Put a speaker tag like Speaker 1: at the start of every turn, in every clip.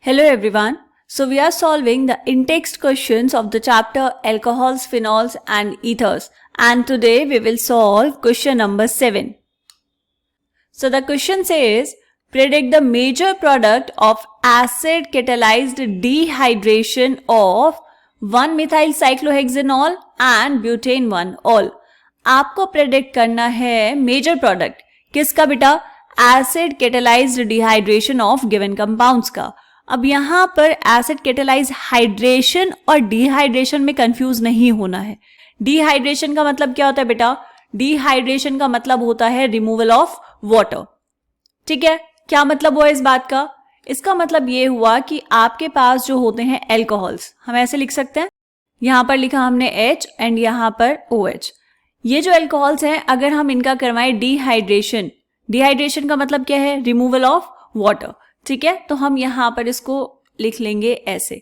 Speaker 1: Hello everyone. So we are solving the in-text questions of the chapter Alcohols, Phenols and Ethers, and today we will solve question number 7. So the question says, predict the major product of acid catalyzed dehydration of 1-methyl-cyclohexanol and butane 1-ol. आपको predict करना है major product किसका बेटा? Acid catalysed dehydration of given compounds का. अब यहां पर acid catalyse hydration और डिहाइड्रेशन में कंफ्यूज नहीं होना है. डिहाइड्रेशन का मतलब क्या होता है बेटा? डिहाइड्रेशन का मतलब होता है रिमूवल ऑफ वाटर. ठीक है, क्या मतलब हुआ इस बात का? इसका मतलब ये हुआ कि आपके पास जो होते हैं एल्कोहल्स, हम ऐसे लिख सकते हैं, यहां पर लिखा हमने H एंड यहां पर OH. ये जो एल्कोहल्स हैं, अगर हम इनका करवाएं डिहाइड्रेशन, डिहाइड्रेशन का मतलब क्या है? Removal of water. ठीक है, तो हम यहां पर इसको लिख लेंगे ऐसे.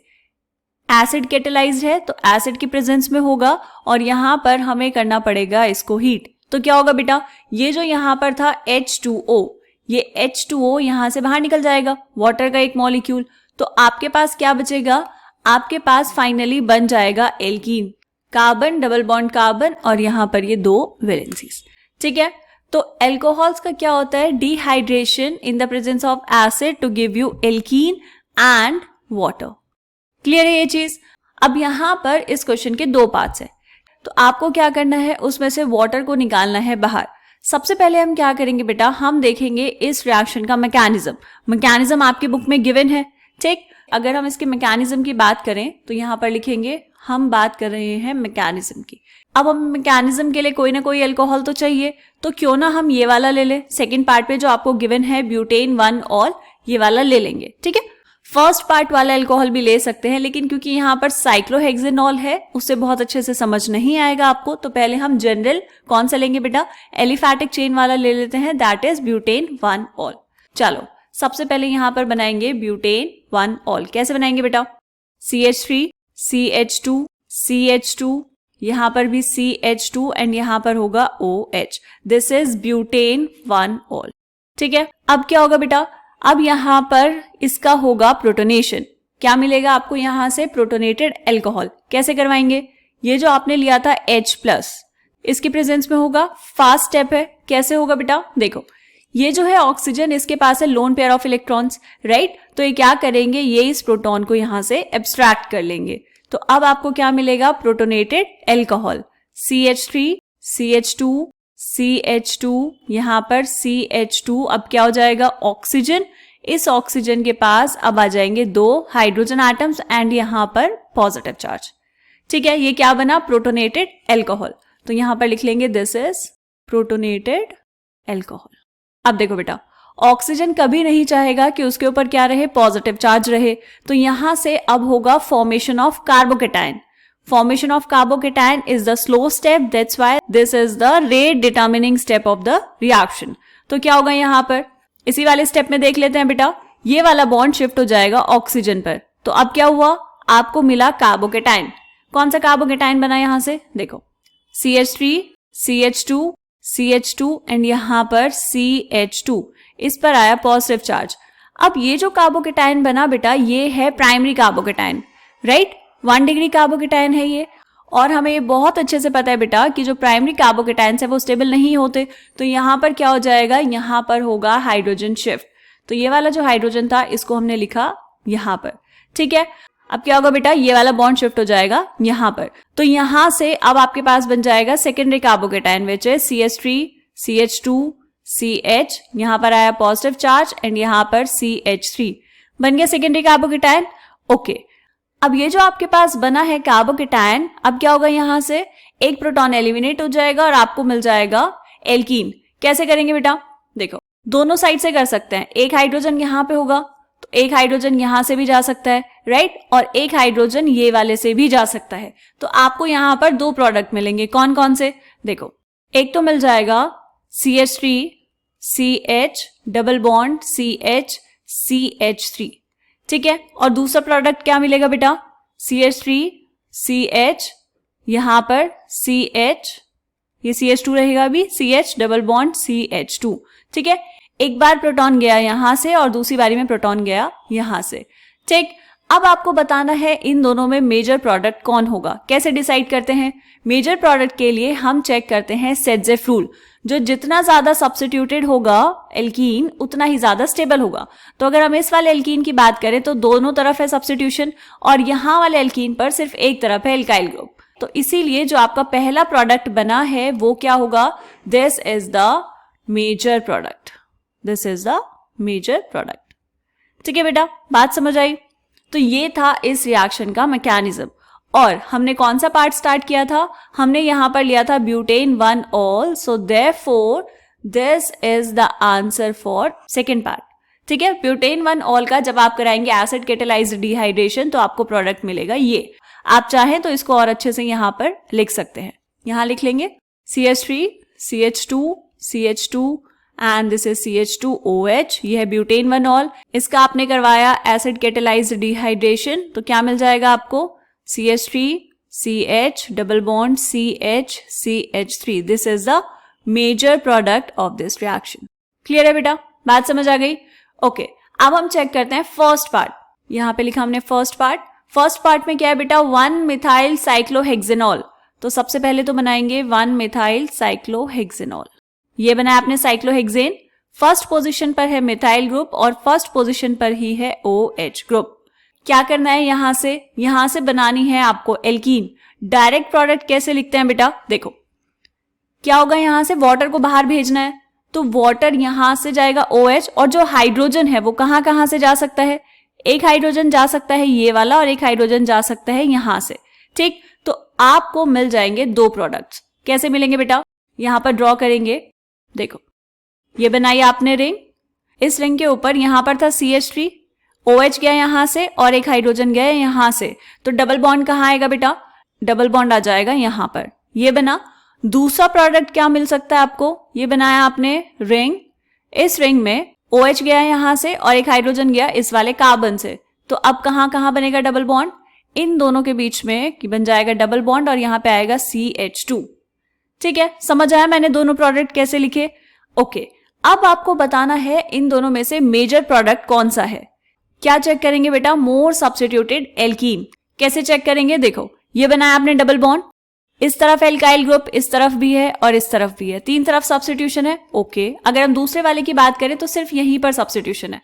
Speaker 1: एसिड कैटेलाइज्ड है तो एसिड की प्रेजेंस में होगा और यहां पर हमें करना पड़ेगा इसको हीट. तो क्या होगा बेटा? ये जो यहां पर था H2O, ये H2O यहां से बाहर निकल जाएगा, वाटर का एक मॉलिक्यूल. तो आपके पास क्या बचेगा? आपके पास फाइनली बन जाएगा alkene, carbon double bond carbon और यहां पर ये दो वैलेंसीज. ठीक है, तो एल्कोहल्स का क्या होता है? Dehydration in the presence of acid to give you alkene and water. Clear है ये चीज? अब यहां पर इस क्वेश्चन के दो पार्ट्स हैं, तो आपको क्या करना है? उसमें से वाटर को निकालना है बाहर. सबसे पहले हम क्या करेंगे बेटा? हम देखेंगे इस रिएक्शन का मैकेनिज्म आपकी बुक में गिवन है. ठीक, अगर हम इसके मैकेनिज्म की बात करें तो यहां पर लिखेंगे हम बात कर रहे हैं मैकेनिज्म की. अब हम मैकेनिज्म के लिए कोई ना कोई अल्कोहल तो चाहिए, तो क्यों ना हम ये वाला ले लें. सेकंड पार्ट पे जो आपको गिवन है ब्यूटेन 1-ol, ये वाला ले लेंगे. ठीक है, फर्स्ट पार्ट वाला अल्कोहल भी ले सकते हैं, लेकिन क्योंकि यहाँ पर साइक्लोहेक्सेनॉल है उससे बहुत अच्छे से समझ नहीं आएगा आपको, तो पहले हम जनरल कौन सा लेंगे बेटा? एलिफैटिक चेन वाला ले लेते हैं, दैट इज ब्यूटेन 1-ol. चलो सबसे पहले यहाँ पर बनाएंगे ब्यूटेन 1-ol. कैसे बनाएंगे बेटा? CH3 CH2 CH2, यहां पर भी CH2 एंड यहां पर होगा OH. This is butane 1-ol. ठीक है, अब क्या होगा बेटा? अब यहां पर इसका होगा प्रोटोनेशन. क्या मिलेगा आपको यहां से? Protonated alcohol. कैसे करवाएंगे? ये जो आपने लिया था H+, इसकी प्रेजेंस में होगा. फास्ट स्टेप है. कैसे होगा बेटा? देखो, ये जो है ऑक्सीजन, इसके पास है lone pair of electrons, right? तो ये क्या करेंगे? ये इस प्रोटॉन को यहां से एब्स्ट्रैक्ट कर लेंगे. तो अब आपको क्या मिलेगा? Protonated alcohol. CH3 CH2 CH2, यहां पर CH2. अब क्या हो जाएगा? ऑक्सीजन. इस ऑक्सीजन के पास अब आ जाएंगे दो हाइड्रोजन एटम्स एंड यहां पर पॉजिटिव चार्ज. ठीक है, ये क्या बना? Protonated alcohol. तो यहां पर लिख लेंगे दिस इज प्रोटोनेटेड एल्कोहल. अब देखो बेटा, ऑक्सीजन कभी नहीं चाहेगा कि उसके ऊपर क्या रहे? पॉजिटिव चार्ज रहे. तो यहां से अब होगा formation of carbocation. Formation of carbocation is the slow step, that's why this is the rate determining step of the reaction. तो क्या होगा यहां पर? इसी वाले स्टेप में देख लेते हैं बेटा, ये वाला बॉन्ड शिफ्ट हो जाएगा ऑक्सीजन पर. तो अब क्या हुआ? आपको मिला कार्बोकेटाइन. कौन सा कार्बोकेटाइन बना यहां से? देखो, CH3 CH2 CH2 एंड यहां पर CH2, इस पर आया पॉजिटिव चार्ज. अब ये जो कार्बोकेटाइन बना बेटा, ये है primary carbocation, right? 1 degree carbocation है ये. और हमें ये बहुत अच्छे से पता है बेटा कि जो प्राइमरी कार्बोकेटाइन्स है वो स्टेबल नहीं होते. तो यहां पर क्या हो जाएगा? यहां पर होगा हाइड्रोजन शिफ्ट. तो ये वाला जो हाइड्रोजन था इसको हमने लिखा यहां पर. ठीक है, अब क्या होगा बेटा? ये वाला बॉन्ड शिफ्ट हो जाएगा यहां पर. तो यहां से अब आपके पास बन जाएगा सेकेंडरी कार्बोकेटाइन, विच है CH3 CH2 CH, यहां पर आया पॉजिटिव चार्ज एंड यहां पर CH3 बन गया सेकेंडरी कार्बोकेटाइन. ओके, अब ये जो आपके पास बना है कार्बोकेटाइन, अब क्या होगा? यहां से एक प्रोटॉन एलिमिनेट हो जाएगा और आपको मिल जाएगा एल्कीन. कैसे करेंगे बेटा? देखो, दोनों साइड से कर सकते हैं. एक हाइड्रोजन यहां पे होगा तो एक हाइड्रोजन यहां से भी जा सकता है, राइट? और एक हाइड्रोजन ये वाले से भी जा सकता है. तो आपको यहां पर दो प्रोडक्ट मिलेंगे. कौन कौन से? देखो, एक तो मिल जाएगा CH3 CH double bond CH CH3. ठीक है, और दूसरा प्रोडक्ट क्या मिलेगा बेटा? CH3 CH, यहां पर CH, ये CH2 रहेगा अभी, CH डबल बॉन्ड CH2. ठीक है, एक बार प्रोटॉन गया यहां से और दूसरी बारी में प्रोटॉन गया यहां से. ठीक, अब आपको बताना है इन दोनों में मेजर प्रोडक्ट कौन होगा। कैसे डिसाइड करते हैं? मेजर प्रोडक्ट के लिए हम चेक करते हैं सेटजेफ रूल। जो जितना ज्यादा सब्स्टिट्यूटेड होगा एल्कीन उतना ही ज्यादा स्टेबल होगा। तो अगर हम इस वाले एल्कीन की बात करें तो दोनों तरफ है सब्स्टिट्यूशन और यहां वाले एल्कीन पर सिर्फ एक तरफ है एल्काइल ग्रुप। तो इसीलिए जो आपका पहला प्रोडक्ट बना है वो क्या होगा? This is the major product. This is the major product. ठीक है बेटा, बात समझ आई? तो ये था इस रिएक्शन का मैकेनिज्म। और हमने कौन सा पार्ट स्टार्ट किया था? हमने यहां पर लिया था butane 1 all. So therefore this is the answer for second part. ठीक है, ब्यूटेन 1 ऑल का जब आप कराएंगे एसिड कैटालाइज्ड डिहाइड्रेशन तो आपको प्रोडक्ट मिलेगा ये। आप चाहें तो इसको और अच्छे से यहां पर लिख सकते हैं। यहां लिख लेंगे CH3, CH2, CH2 and this is CH2OH। ये है ब्यूटेन 1 ऑल। इसका आपने करवाया एसिड कैटालाइज्ड डिहाइड्रेशन तो क्या मिल जाएगा आपको? CH3, CH, double bond CH, CH3। This is the major product of this reaction. Clear है बेटा? बात समझ आ गई? ओके, अब हम चेक करते हैं फर्स्ट पार्ट। यहां पे लिखा हमने फर्स्ट पार्ट। फर्स्ट पार्ट में क्या है बेटा? 1-मिथाइल साइक्लोहेक्सेनॉल। तो सबसे पहले तो बनाएंगे 1-मिथाइल साइक्लोहेक्सेनॉल। ये बनाया आपने साइक्लोहेक्सेन। फर्स्ट पोजीशन पर है मिथाइल ग्रुप और फर्स्ट पोजीशन पर ही है OH ग्रुप। क्या करना है? यहां से बनानी है आपको एल्कीन। डायरेक्ट प्रोडक्ट कैसे लिखते हैं बेटा? देखो क्या होगा, यहां से वाटर को बाहर भेजना है तो वाटर यहां से जाएगा OH और जो हाइड्रोजन है वो कहां कहां से जा सकता है? एक हाइड्रोजन जा सकता है ये वाला और एक हाइड्रोजन जा सकता है यहां से। ठीक, तो आपको मिल जाएंगे दो प्रोडक्ट्स। कैसे मिलेंगे बेटा? यहां पर ड्रॉ करेंगे। देखो ये बनाई आपने रिंग। इस रिंग के ऊपर यहां पर था CH3, OH गया यहां से और एक हाइड्रोजन गया यहां से। तो डबल बॉन्ड कहां आएगा बेटा? डबल बॉन्ड आ जाएगा यहां पर। ये बना। दूसरा प्रोडक्ट क्या मिल सकता है आपको? ये बनाया आपने रिंग। इस रिंग में OH गया यहां से और एक हाइड्रोजन गया इस वाले कार्बन से। तो अब कहां कहां बनेगा डबल बॉन्ड? इन दोनों के बीच में बन जाएगा डबल बॉन्ड और यहां पे आएगा CH2। ठीक है, समझ आया मैंने दोनों प्रोडक्ट कैसे लिखे? ओके, अब आपको बताना है इन दोनों में से मेजर प्रोडक्ट कौन सा है। क्या चेक करेंगे बेटा? मोर सब्स्टिट्यूटेड एल्कीन। कैसे चेक करेंगे? देखो ये बनाया आपने डबल बॉन्ड। इस तरफ एल्काइल ग्रुप, इस तरफ भी है और इस तरफ भी है। तीन तरफ सब्स्टिट्यूशन है। ओके, अगर हम दूसरे वाले की बात करें तो सिर्फ यहीं पर सब्स्टिट्यूशन है।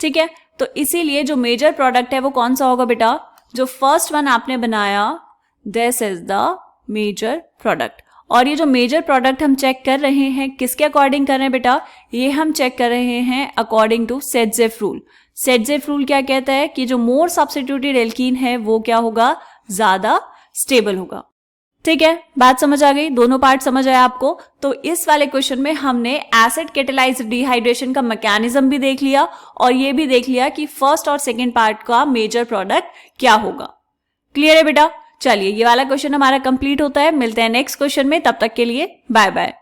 Speaker 1: ठीक है, तो इसीलिए जो मेजर प्रोडक्ट है वो कौन सा होगा बेटा? जो फर्स्ट वन आपने बनाया, this is the major product. और ये जो मेजर प्रोडक्ट हम चेक कर रहे हैं किसके अकॉर्डिंग कर रहे हैं बेटा? ये हम चेक कर रहे हैं according to Saytzeff rule. Saytzeff rule क्या कहता है कि जो मोर सब्स्टिट्यूटेड एल्कीन है वो क्या होगा? ज्यादा स्टेबल होगा। ठीक है, बात समझ आ गई? दोनों पार्ट समझ आया आपको? तो इस वाले क्वेश्चन में हमने एसिड कैटालाइज्ड डिहाइड्रेशन का मैकेनिज्म भी देख लिया और ये भी देख लिया कि फर्स्ट और सेकेंड पार्ट का मेजर प्रोडक्ट क्या होगा। क्लियर है बेटा? चलिए ये वाला क्वेश्चन हमारा कंप्लीट होता है। मिलते हैं नेक्स्ट क्वेश्चन में, तब तक के लिए बाय बाय।